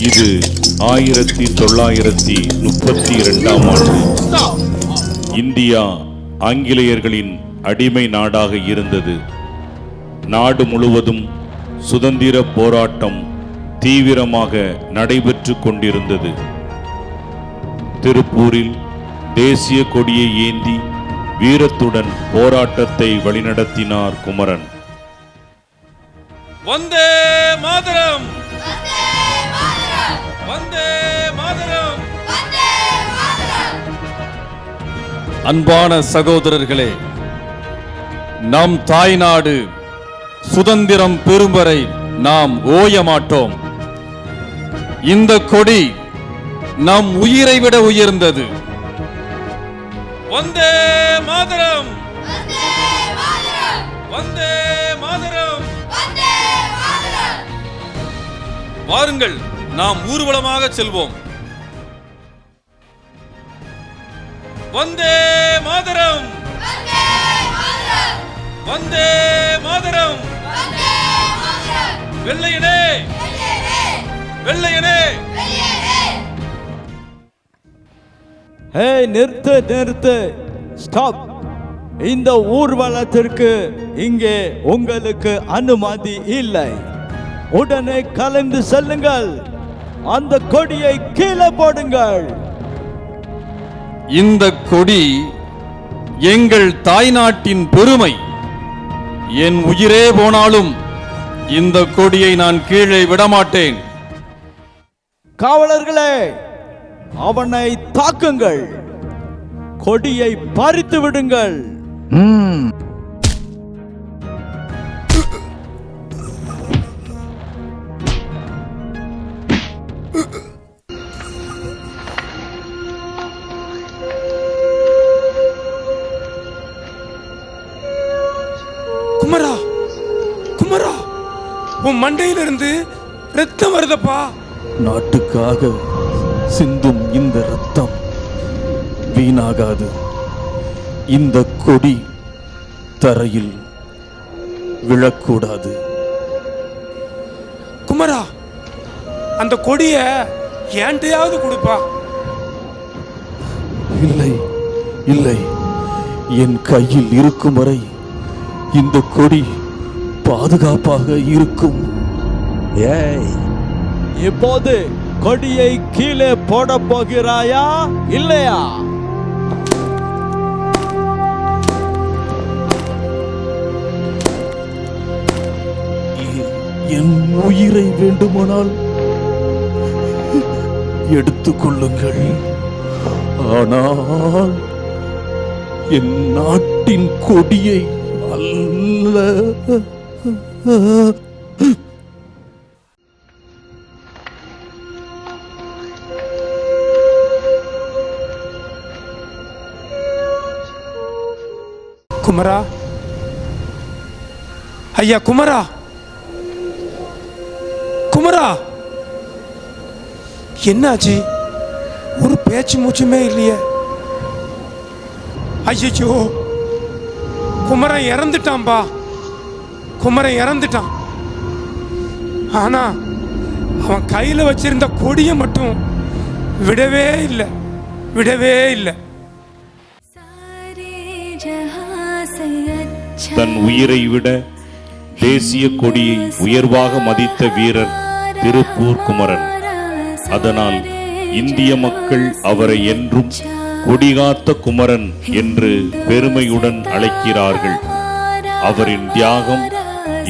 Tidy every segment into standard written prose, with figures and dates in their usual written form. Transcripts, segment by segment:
இது 1932 ஆண்டு. இந்தியா ஆங்கிலேயர்களின் அடிமை நாடாக இருந்தது. நாடு முழுவதும் சுதந்திர போராட்டம் தீவிரமாக நடைபெற்று கொண்டிருந்தது. திருப்பூரில் தேசிய கொடியை ஏந்தி வீரத்துடன் போராட்டத்தை வழிநடத்தினார் குமரன். வந்தே மாதரம், வந்தே மாதரம். அன்பான சகோதரர்களே, நம் தாய்நாடு சுதந்திரம் பெறும் வரை நாம் ஓய மாட்டோம். இந்த கொடி நம் உயிரை விட உயர்ந்தது. வந்தே மாதரம், வந்தே மாதரம். வாருங்கள், நாம் ஊர்வலமாக செல்வோம். வந்தே மாதரம், வந்தே மாதரம். வெள்ளையனே, வெள்ளையனே. நிறுத்து, ஸ்டாப். இந்த ஊர்வலத்திற்கு இங்கே உங்களுக்கு அனுமதி இல்லை. உடனே கலந்து செல்லுங்கள். அந்த கொடியை கீழே போடுங்கள். இந்த கொடி எங்கள் தாய்நாட்டின் பெருமை. என் உயிரே போனாலும் இந்த கொடியை நான் கீழே விடமாட்டேன். காவலர்களே, அவனை தாக்குங்கள். கொடியை பறித்து விடுங்கள். குமரா, குமரா, உன் மண்டையிலிருந்து ரத்தம் வருதப்பா. நாட்டுக்காக சிந்தும் இந்த ரத்தம் வீணாகாது. இந்த கொடி தரையில் விழக்கூடாது. குமரா, அந்த கொடிய ஏன்டையாவது கொடுப்பா. இல்லை இல்லை, என் கையில் இருக்கும் வரை இந்த கொடி பாதுகாப்பாக இருக்கும். இப்போது கொடியை கீழே போட போகிறாயா இல்லையா? என் உயிரை வேண்டுமானால் எடுத்துக் கொள்ளுங்கள். ஆனால் என் நாட்டின் கொடியை அல்ல. குமரா, ஐயா குமரா, குமரா, என்னாச்சு? ஒரு பேச்சு மூச்சுமே இல்லையே. ஐயோ, குமரன் இறந்துட்டான்பா. குமரன் இறந்துட்டான். ஆனா அவன் கையில வச்சிருந்த கொடியை மட்டும் விடவே இல்லை, விடவே இல்லை. தன் உயிரை விட தேசிய கொடியை உயர்வாக மதித்த வீரர் திருப்பூர் குமரன். அதனால் இந்திய மக்கள் அவரை என்றும் கொடிகாத்த குமரன் என்று பெருமையுடன் அழைக்கிறார்கள். அவரின் தியாகம்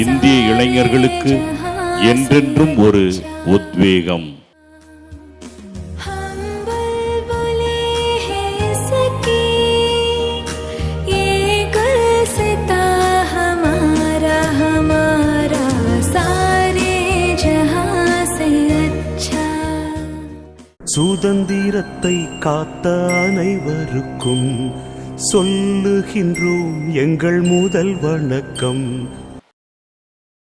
இந்திய இளைஞர்களுக்கு என்றென்றும் ஒரு உத்வேகம். சுதந்திரத்தை காத்த அனைவருக்கும் சொல்லுகின்றோம் எங்கள் முதல் வணக்கம்.